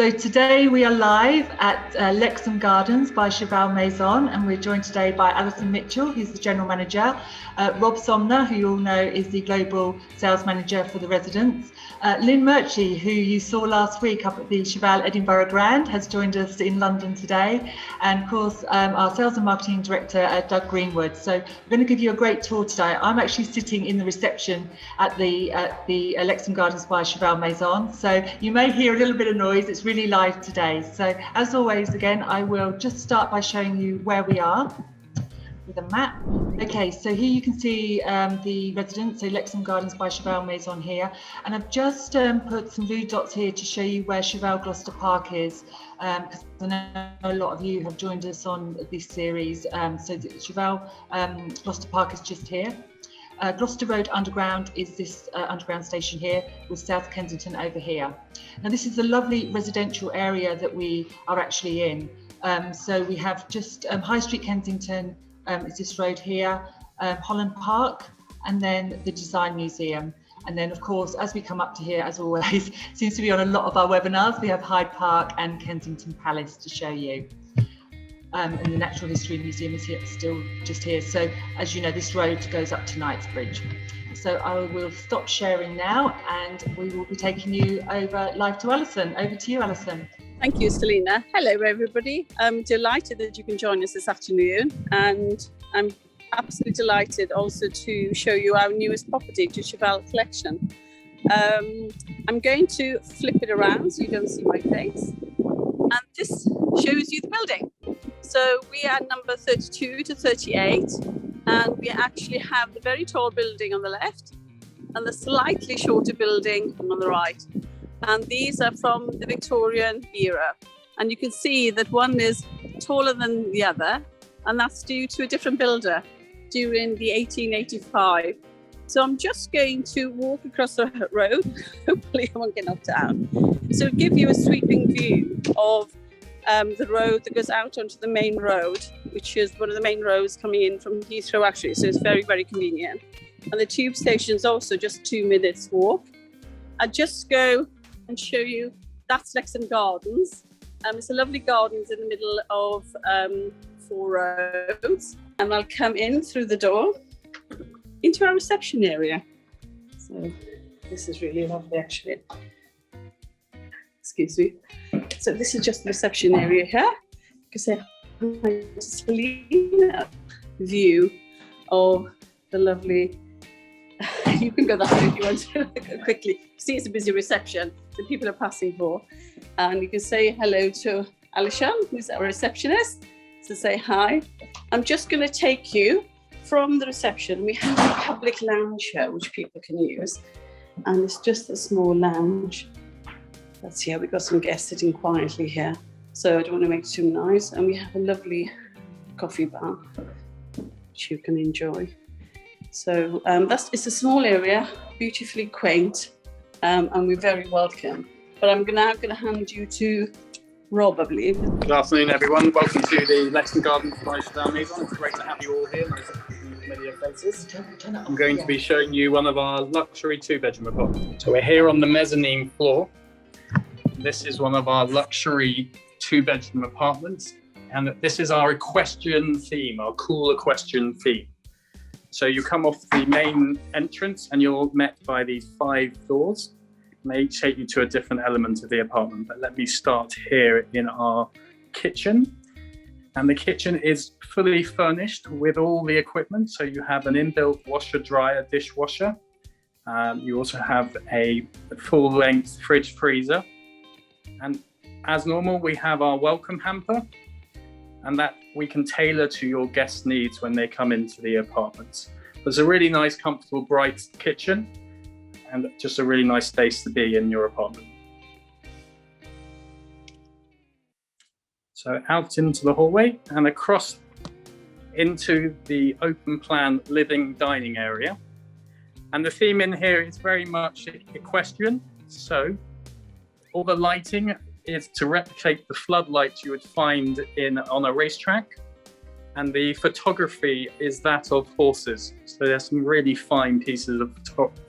So today we are live at Lexham Gardens by Cheval Maison, and we're joined today by Allison Mitchell, who's the General Manager, Rob Somner, who you all know is the Global Sales Manager for the residents, Lynne Murchie, who you saw last week up at the Cheval Edinburgh Grand, has joined us in London today, and of course our Sales and Marketing Director, Doug Greenwood. So we're going to give you a great tour today. I'm actually sitting in the reception at the Lexham Gardens by Cheval Maison, so you may hear a little bit of noise. It's really live today. So as always, again, I will just start by showing you where we are with a map. Okay, so here you can see the residence, so Lexham Gardens by Cheval Maison here, and I've just put some blue dots here to show you where Cheval Gloucester Park is, because I know a lot of you have joined us on this series. So the Cheval Gloucester Park is just here. Gloucester Road Underground is this underground station here, with South Kensington over here. Now this is a lovely residential area that we are actually in. So we have just High Street Kensington, is this road here, Holland Park, and then the Design Museum. And then of course, as we come up to here, as always, seems to be on a lot of our webinars, we have Hyde Park and Kensington Palace to show you. And the Natural History Museum is here, still just here. So as you know, this road goes up to Knightsbridge. So I will stop sharing now, and we will be taking you over live to Allison. Over to you, Allison. Thank you, Selina. Hello, everybody. I'm delighted that you can join us this afternoon, and I'm absolutely delighted also to show you our newest property, to Cheval Collection. I'm going to flip it around so you don't see my face, and this shows you the building. So we are number 32 to 38, and we actually have the very tall building on the left and the slightly shorter building on the right. And these are from the Victorian era. And you can see that one is taller than the other, and that's due to a different builder during the 1885. So I'm just going to walk across the road. Hopefully I won't get knocked down. So it'll give you a sweeping view of the road that goes out onto the main road, which is one of the main roads coming in from Heathrow actually, so it's very, very convenient. And the tube station is also just 2 minutes walk. I'll just go and show you, that's Lexham Gardens. It's a lovely gardens in the middle of 4 roads, and I'll come in through the door into our reception area. So this is really lovely actually. Excuse me. So this is just the reception area here. You can say hi to Selina. View of the lovely, you can go that way if you want to quickly. See, it's a busy reception, so people are passing for. And you can say hello to Allison, who's our receptionist, to say hi. I'm just going to take you from the reception. We have a public lounge here, which people can use. And it's just a small lounge. That's here, we've got some guests sitting quietly here, so I don't want to make too noise. And we have a lovely coffee bar, which you can enjoy. So it's a small area, beautifully quaint, and we're very welcome. But I'm now going to hand you to Rob, I believe. Good afternoon, everyone. Welcome to the Lexham Gardens by Cheval Maison. It's great to have you all here. Nice to see familiar faces. I'm going to be showing you one of our luxury 2-bedroom apartments. So we're here on the mezzanine floor. This is one of our luxury 2-bedroom apartments, and this is our equestrian theme, our cool equestrian theme. So you come off the main entrance and you're met by these 5 doors. And they each take you to a different element of the apartment. But let me start here in our kitchen. And the kitchen is fully furnished with all the equipment. So you have an inbuilt washer, dryer, dishwasher. You also have a full-length fridge freezer. And as normal, we have our welcome hamper, and that we can tailor to your guest needs when they come into the apartments. There's a really nice, comfortable, bright kitchen, and just a really nice space to be in your apartment. So out into the hallway and across into the open plan living dining area. And the theme in here is very much equestrian. So all the lighting is to replicate the floodlights you would find on a racetrack. And the photography is that of horses. So there's some really fine pieces of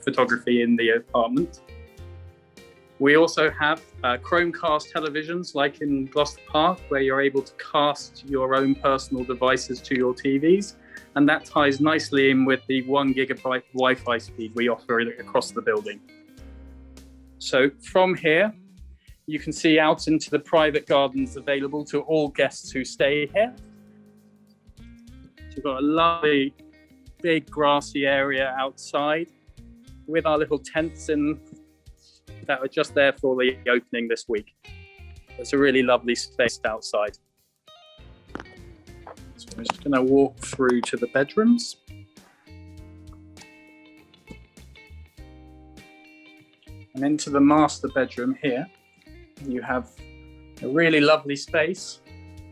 photography in the apartment. We also have Chromecast televisions, like in Gloucester Park, where you're able to cast your own personal devices to your TVs. And that ties nicely in with the 1 gigabyte Wi-Fi speed we offer across the building. So from here, you can see out into the private gardens available to all guests who stay here. So we've got a lovely, big grassy area outside with our little tents in that are just there for the opening this week. It's a really lovely space outside. So I'm just going to walk through to the bedrooms. And into the master bedroom here, you have a really lovely space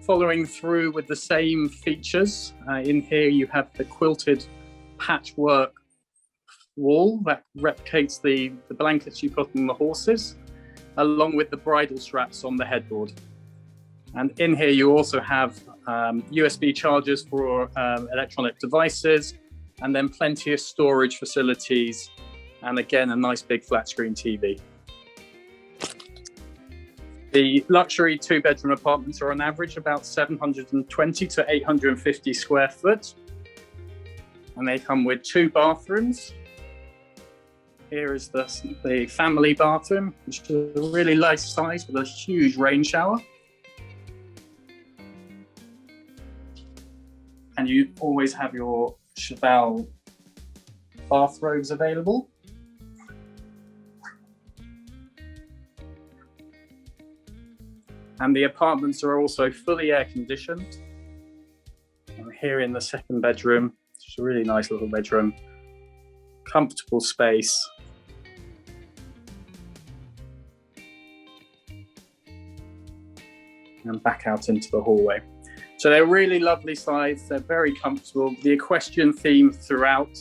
following through with the same features. In here you have the quilted patchwork wall that replicates the blankets you put on the horses, along with the bridle straps on the headboard. And in here you also have USB chargers for electronic devices, and then plenty of storage facilities, and again a nice big flat screen TV. The luxury 2-bedroom apartments are on average about 720 to 850 square foot, and they come with 2 bathrooms. Here is the family bathroom, which is a really nice size with a huge rain shower. And you always have your Cheval bathrobes available. And the apartments are also fully air conditioned. And here in the 2nd bedroom, it's a really nice little bedroom, comfortable space. And back out into the hallway. So they're really lovely sides, they're very comfortable, the equestrian theme throughout.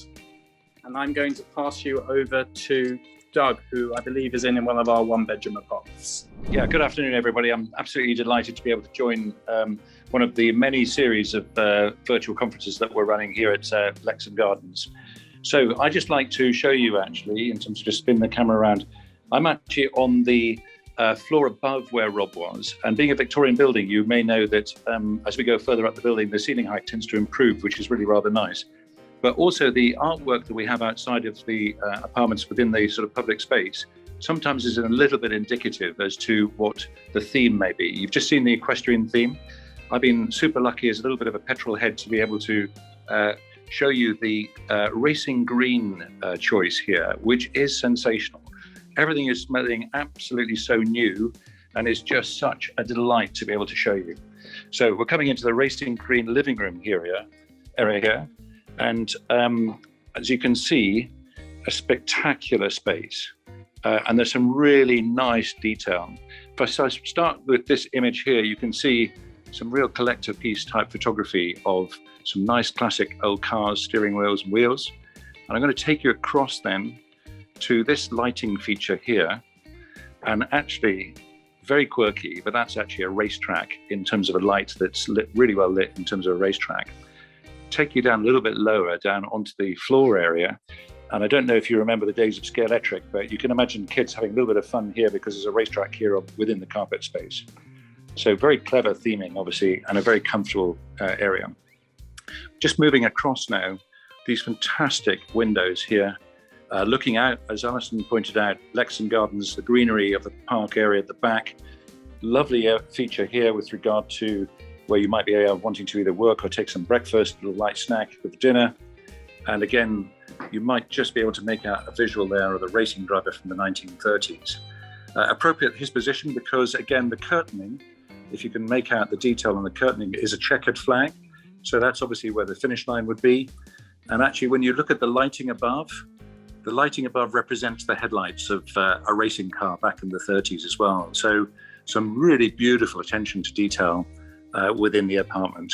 And I'm going to pass you over to Doug, who I believe is in one of our 1-bedroom apartments. Yeah, good afternoon, everybody. I'm absolutely delighted to be able to join one of the many series of virtual conferences that we're running here at Lexham Gardens. So I'd just like to show you, actually, in terms of just spin the camera around, I'm actually on the floor above where Rob was. And being a Victorian building, you may know that as we go further up the building, the ceiling height tends to improve, which is really rather nice. But also the artwork that we have outside of the apartments within the sort of public space sometimes is a little bit indicative as to what the theme may be. You've just seen the equestrian theme. I've been super lucky as a little bit of a petrol head to be able to show you the racing green choice here, which is sensational. Everything is smelling absolutely so new and is just such a delight to be able to show you. So we're coming into the racing green living room area here. And as you can see, a spectacular space. And there's some really nice detail. If I start with this image here, you can see some real collector piece type photography of some nice classic old cars, steering wheels and wheels. And I'm going to take you across then to this lighting feature here. And actually, very quirky, but that's actually a racetrack in terms of a light that's lit, really well lit in terms of a racetrack. Take you down a little bit lower, down onto the floor area. And I don't know if you remember the days of Scalextric, but you can imagine kids having a little bit of fun here because there's a racetrack here within the carpet space. So very clever theming, obviously, and a very comfortable area. Just moving across now, these fantastic windows here, looking out, as Allison pointed out, Lexham Gardens, the greenery of the park area at the back. Lovely feature here with regard to where you might be wanting to either work or take some breakfast, a little light snack with dinner. And again, you might just be able to make out a visual there of the racing driver from the 1930s. Appropriate his position because, again, the curtaining, if you can make out the detail on the curtaining, is a checkered flag. So that's obviously where the finish line would be. And actually, when you look at the lighting above represents the headlights of a racing car back in the 30s as well. So some really beautiful attention to detail within the apartment.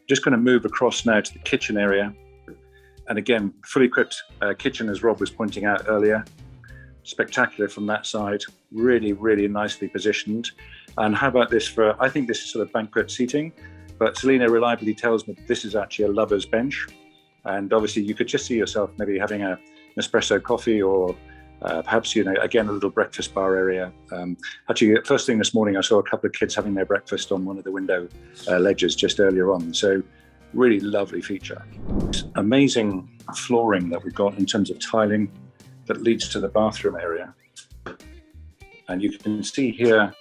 Just going to move across now to the kitchen area. And again, fully equipped kitchen, as Rob was pointing out earlier. Spectacular from that side, really, really nicely positioned. And how about this for, I think this is sort of banquet seating, but Selina reliably tells me this is actually a lover's bench. And obviously you could just see yourself maybe having an espresso coffee or Perhaps, again, a little breakfast bar area. Actually, first thing this morning, I saw a couple of kids having their breakfast on one of the window ledges just earlier on. So really lovely feature. Amazing flooring that we've got in terms of tiling that leads to the bathroom area. And you can see here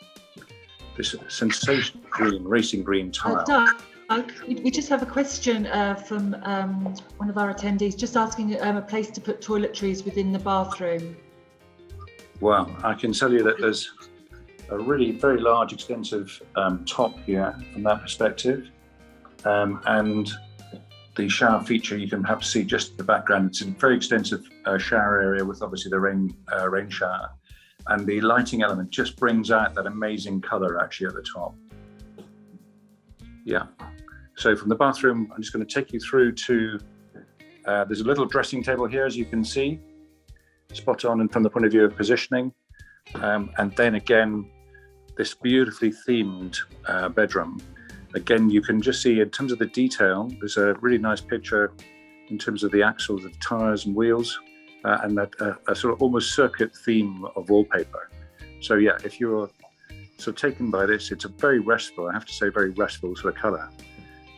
this sensational green, racing green tile. Doug, we just have a question from one of our attendees, just asking a place to put toiletries within the bathroom. Well, I can tell you that there's a really very large, extensive top here from that perspective. And the shower feature, you can perhaps see just in the background. It's a very extensive shower area with obviously the rain shower. And the lighting element just brings out that amazing colour actually at the top. Yeah. So from the bathroom, I'm just going to take you through to, there's a little dressing table here, as you can see, spot on and from the point of view of positioning. And then again, this beautifully themed bedroom. Again, you can just see in terms of the detail, there's a really nice picture in terms of the axles of tyres and wheels. And a sort of almost circuit theme of wallpaper. So yeah, if you're sort of taken by this, it's a very restful, I have to say, very restful sort of colour.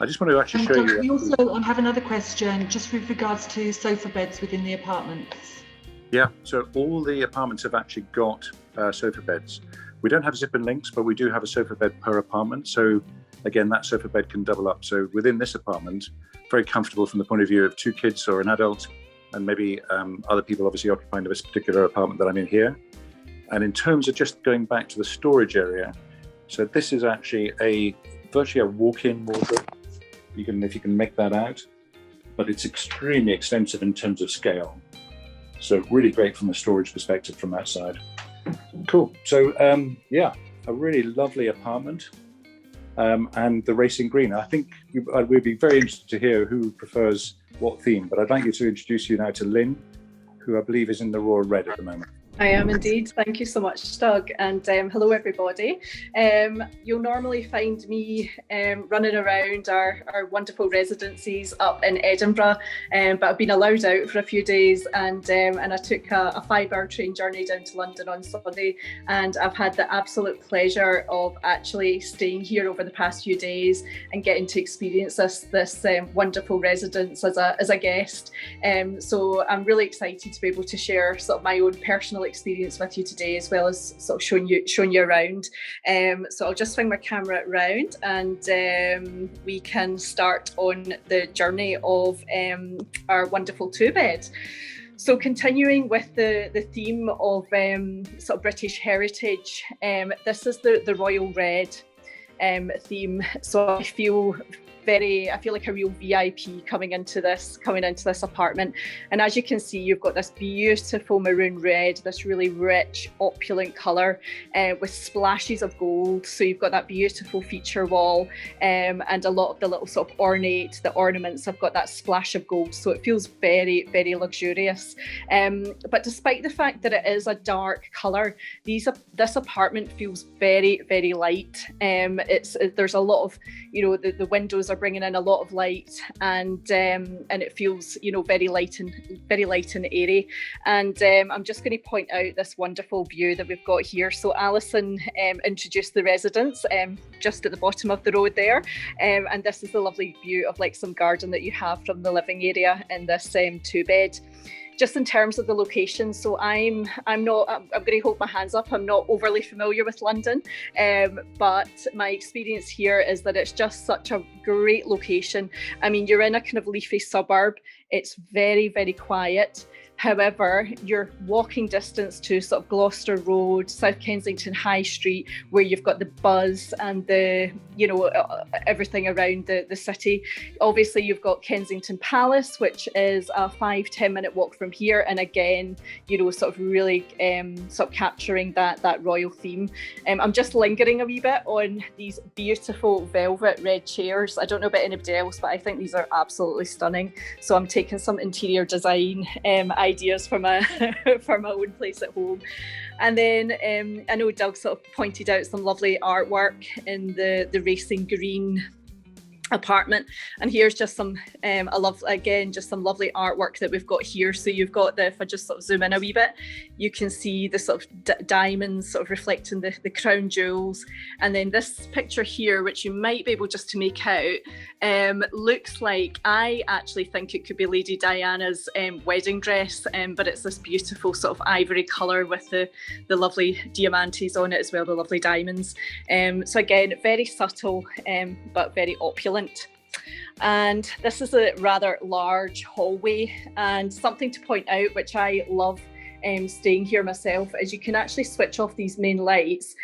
I just want to actually show you. We also have another question just with regards to sofa beds within the apartments. Yeah, so all the apartments have actually got sofa beds. We don't have zip and links, but we do have a sofa bed per apartment. So again, that sofa bed can double up. So within this apartment, very comfortable from the point of view of two kids or an adult, and maybe other people obviously occupying this particular apartment that I'm in here. And in terms of just going back to the storage area, so this is actually virtually a walk-in wardrobe. If you can make that out, but it's extremely extensive in terms of scale. So really great from a storage perspective from that side. Cool. So yeah, a really lovely apartment. And the racing green. I think we'd be very interested to hear who prefers what theme, but I'd like you to introduce you now to Lynne, who I believe is in the Royal Red at the moment. I am indeed. Thank you so much, Doug. And hello, everybody. You'll normally find me running around our wonderful residencies up in Edinburgh, but I've been allowed out for a few days, and I took a 5-hour train journey down to London on Sunday, and I've had the absolute pleasure of actually staying here over the past few days and getting to experience this wonderful residence as a guest. So I'm really excited to be able to share sort of my own personal experience with you today, as well as sort of showing you around. So I'll just swing my camera around, and we can start on the journey of our wonderful 2-bed. So continuing with the theme of sort of British heritage, this is the Royal Red theme. So I feel like a real VIP coming into this apartment. And as you can see, you've got this beautiful maroon red, this really rich, opulent colour with splashes of gold. So you've got that beautiful feature wall, and a lot of the little sort of the ornaments have got that splash of gold. So it feels very, very luxurious. But despite the fact that it is a dark colour, this apartment feels very, very light. There's a lot of, the windows are bringing in a lot of light, and it feels very light and airy. And I'm just going to point out this wonderful view that we've got here. So Allison introduced the residence just at the bottom of the road there, and this is the lovely view of Lexham Garden that you have from the living area in this 2-bed. Just in terms of the location, so I'm going to hold my hands up. I'm not overly familiar with London, but my experience here is that it's just such a great location. I mean, you're in a kind of leafy suburb. It's very, very quiet. However, you're walking distance to sort of Gloucester Road, South Kensington High Street, where you've got the buzz and the, everything around the city. Obviously, you've got Kensington Palace, which is a 5-10 minute walk from here. And again, sort of really sort of capturing that royal theme. I'm just lingering a wee bit on these beautiful velvet red chairs. I don't know about anybody else, but I think these are absolutely stunning. So I'm taking some interior design ideas for my own place at home. And then I know Doug sort of pointed out some lovely artwork in the racing green apartment. And here's just some just some lovely artwork that we've got here. So you've got if I just sort of zoom in a wee bit, you can see the sort of diamonds sort of reflecting the crown jewels. And then this picture here, which you might be able just to make out, looks like, I actually think it could be Lady Diana's wedding dress, but it's this beautiful sort of ivory colour with the lovely diamantes on it as well, the lovely diamonds. So again, very subtle, but very opulent. And this is a rather large hallway, and something to point out, which I love staying here myself, is you can actually switch off these main lights,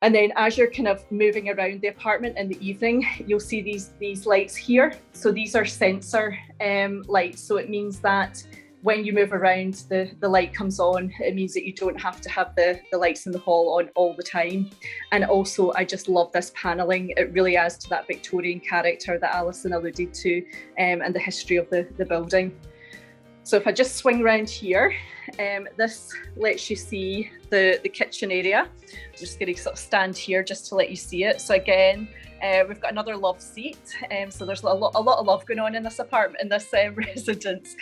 and then as you're kind of moving around the apartment in the evening, you'll see these lights here. So these are sensor lights, so it means that when you move around, the light comes on. It means that you don't have to have the lights in the hall on all the time. And also, I just love this panelling. It really adds to that Victorian character that Allison alluded to, and the history of the building. So if I just swing around here, this lets you see the kitchen area. I'm just going to sort of stand here just to let you see it. So again, we've got another love seat, so there's a lot of love going on in this apartment, in this residence.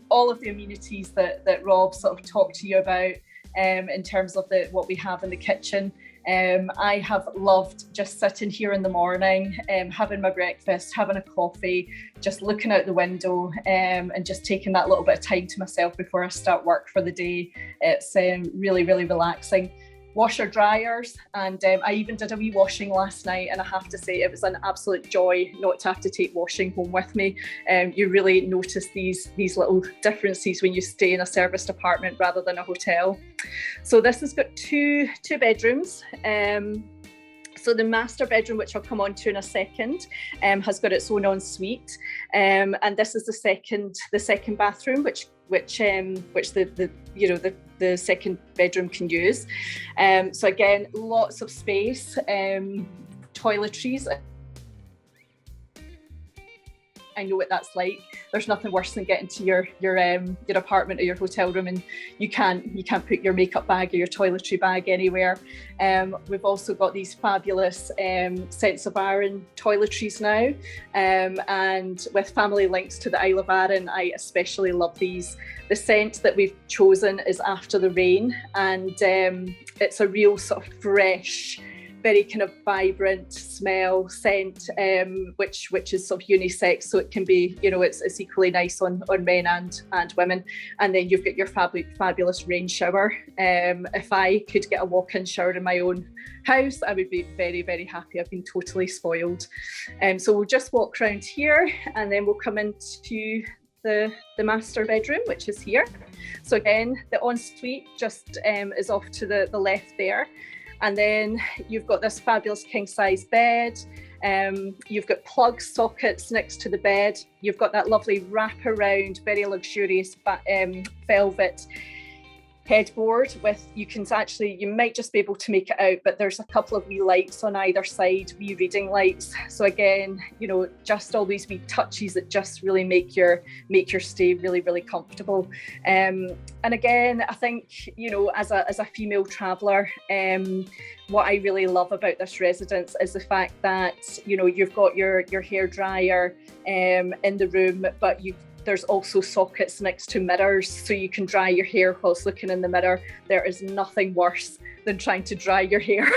All of the amenities that Rob sort of talked to you about in terms of what we have in the kitchen. I have loved just sitting here in the morning, having my breakfast, having a coffee, just looking out the window, and just taking that little bit of time to myself before I start work for the day. It's really, really relaxing. Washer dryers, and I even did a wee washing last night, and I have to say it was an absolute joy not to have to take washing home with me. You really notice these little differences when you stay in a serviced apartment rather than a hotel. So this has got two bedrooms. So the master bedroom, which I'll come on to in a second, has got its own ensuite, and this is the second bathroom, which the second bedroom can use. So again, lots of space, toiletries. I know what that's like. There's nothing worse than getting to your apartment or your hotel room and you can't put your makeup bag or your toiletry bag anywhere. We've also got these fabulous Scents of Arran toiletries now, and with family links to the Isle of Arran, I especially love these. The scent that we've chosen is After the Rain, and it's a real sort of fresh, very kind of vibrant smell scent, which is sort of unisex, so it can be, it's equally nice on men and women. And then you've got your fabulous rain shower. If I could get a walk-in shower in my own house, I would be very, very happy. I've been totally spoiled. So we'll just walk around here, and then we'll come into the master bedroom, which is here. So again, the ensuite just is off to the left there. And then you've got this fabulous king-size bed. You've got plug sockets next to the bed. You've got that lovely wrap-around, very luxurious velvet headboard with, you might just be able to make it out, but there's a couple of wee lights on either side, wee reading lights. So again, just all these wee touches that just really make your stay really, really comfortable. And again, I think, as a female traveller, what I really love about this residence is the fact that, you've got your hairdryer in the room, but there's also sockets next to mirrors, so you can dry your hair whilst looking in the mirror. There is nothing worse than trying to dry your hair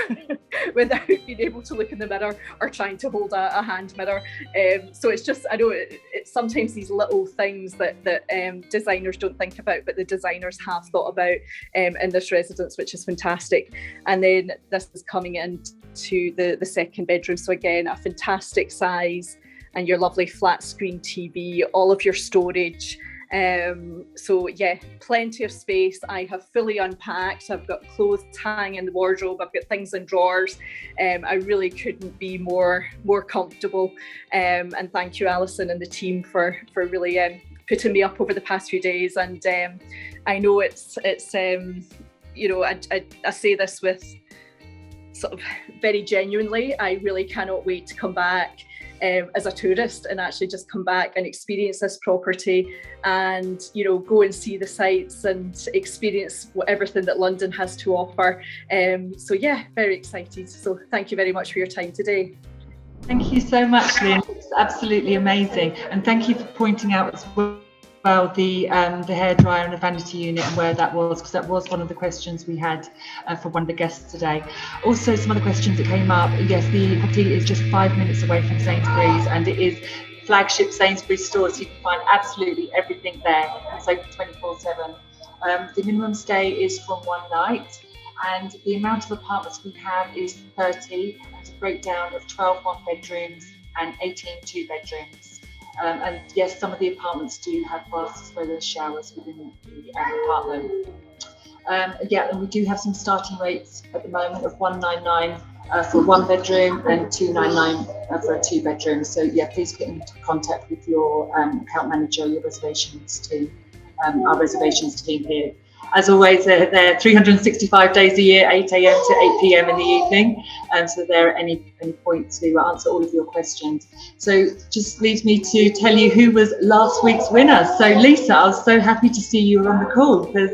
without being able to look in the mirror or trying to hold a hand mirror. So it's just, I know it's sometimes these little things that designers don't think about, but the designers have thought about in this residence, which is fantastic. And then this is coming into the second bedroom. So again, a fantastic size, and your lovely flat screen TV, all of your storage. So yeah, plenty of space. I have fully unpacked. I've got clothes hanging in the wardrobe. I've got things in drawers. I really couldn't be more comfortable. And thank you, Allison and the team for really putting me up over the past few days. And I know it's I say this with sort of very genuinely. I really cannot wait to come back as a tourist and actually just come back and experience this property and go and see the sights and experience everything that London has to offer. So yeah, very excited. So thank you very much for your time today. Thank you so much, Lynne. It's absolutely amazing, and thank you for pointing out as well the hairdryer and the vanity unit and where that was, because that was one of the questions we had for one of the guests today. Also, some other questions that came up. Yes, the property is just 5 minutes away from Sainsbury's, and it is flagship Sainsbury's store, so you can find absolutely everything there. It's open 24/7. The minimum stay is from 1 night, and the amount of apartments we have is 30. It's a breakdown of 12 one-bedrooms and 18 two-bedrooms. And yes, some of the apartments do have baths as well as showers within the apartment. Yeah, and we do have some starting rates at the moment of 199 for 1 bedroom and 299 for a 2-bedroom. So yeah, please get into contact with your account manager, your reservations team, our reservations team here. As always, they're 365 days a year, 8 a.m. to 8 p.m. in the evening, so they're at any point to answer all of your questions. So just leaves me to tell you who was last week's winner. So Lisa, I was so happy to see you on the call, because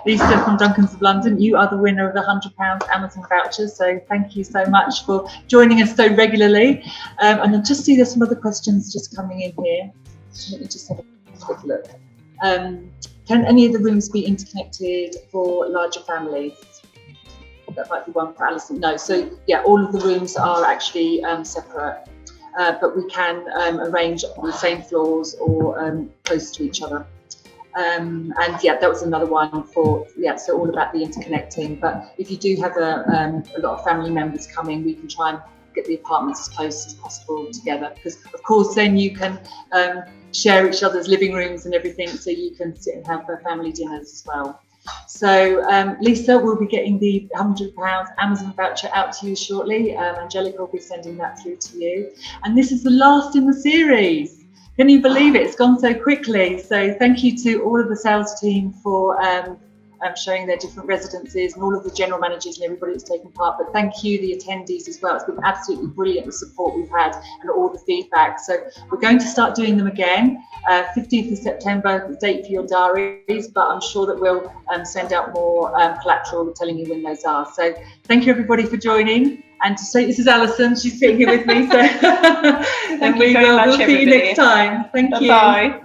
Lisa from Duncan's of London, you are the winner of the £100 Amazon voucher. So thank you so much for joining us so regularly. And I just see there's some other questions just coming in here. So let me just have a quick look. Can any of the rooms be interconnected for larger families? That might be one for Allison. No, so yeah, all of the rooms are actually separate, but we can arrange on the same floors or close to each other. And yeah, that was another one for, yeah, so all about the interconnecting. But if you do have a lot of family members coming, we can try and get the apartments as close as possible together, because of course then you can share each other's living rooms and everything, so you can sit and have family dinners as well. So Lisa will be getting the £100 Amazon voucher out to you shortly. Angelica will be sending that through to you, and this is the last in the series. Can you believe it? It's gone so quickly. So thank you to all of the sales team for showing their different residences, and all of the general managers and everybody that's taken part. But thank you, the attendees as well. It's been absolutely brilliant, the support we've had and all the feedback. So we're going to start doing them again. 15th of September, the date for your diaries, but I'm sure that we'll send out more collateral telling you when those are. So thank you everybody for joining. And to say, this is Allison, she's sitting here with me. So and we'll see you next time. Thank you. Bye.